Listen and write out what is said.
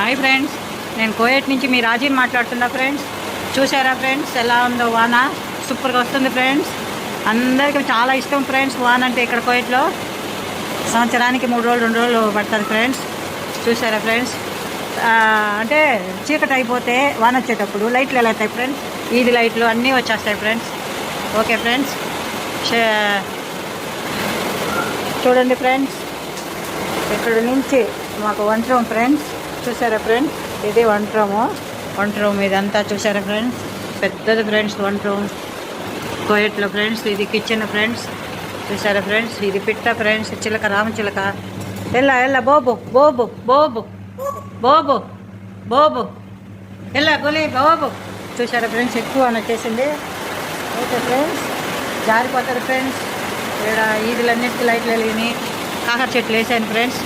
Hi friends, నేను Kuwait నుంచి మీ రాజీని మాట్లాడుతున్నా ఫ్రెండ్స్. చూసారా ఫ్రెండ్స్ ఎలా ఉందో వాన? సూపర్గా వస్తుంది ఫ్రెండ్స్. అందరికీ చాలా ఇష్టం ఫ్రెండ్స్ వాన అంటే. ఇక్కడ కోయేట్లో సంవత్సరానికి 3 రోజులు 2 రోజులు పడుతుంది ఫ్రెండ్స్. చూసారా ఫ్రెండ్స్? అంటే చీకటి అయిపోతే వాన వచ్చేటప్పుడు లైట్లు ఎలా అవుతాయి ఫ్రెండ్స్, ఈది లైట్లు అన్నీ వచ్చేస్తాయి ఫ్రెండ్స్. ఓకే ఫ్రెండ్స్, చూడండి ఫ్రెండ్స్, ఇక్కడ నుంచి మాకు వంట రూమ్ ఫ్రెండ్స్. చూసారా ఫ్రెండ్స్? ఇది వంట రూమ్ ఇదంతా. చూసారా ఫ్రెండ్స్? పెద్దది ఫ్రెండ్స్ వంట రూమ్ కోయేట్లో ఫ్రెండ్స్. ఇది కిచెన్ ఫ్రెండ్స్. చూసారా ఫ్రెండ్స్? ఇది పిట్ట ఫ్రెండ్స్, చిలక రామచిలక. ఎల్లా బోబు బోబు బోబు బోబు బోబు ఎల్లా గొలి బోబు. చూసారా ఫ్రెండ్స్? ఎక్కువ వచ్చేసింది. ఓకే ఫ్రెండ్స్, జారిపోతారు ఫ్రెండ్స్. ఇక్కడ ఈదులన్నిటికీ లైట్లు వెలిగినాయి. కాకర చెట్లు వేసాను ఫ్రెండ్స్.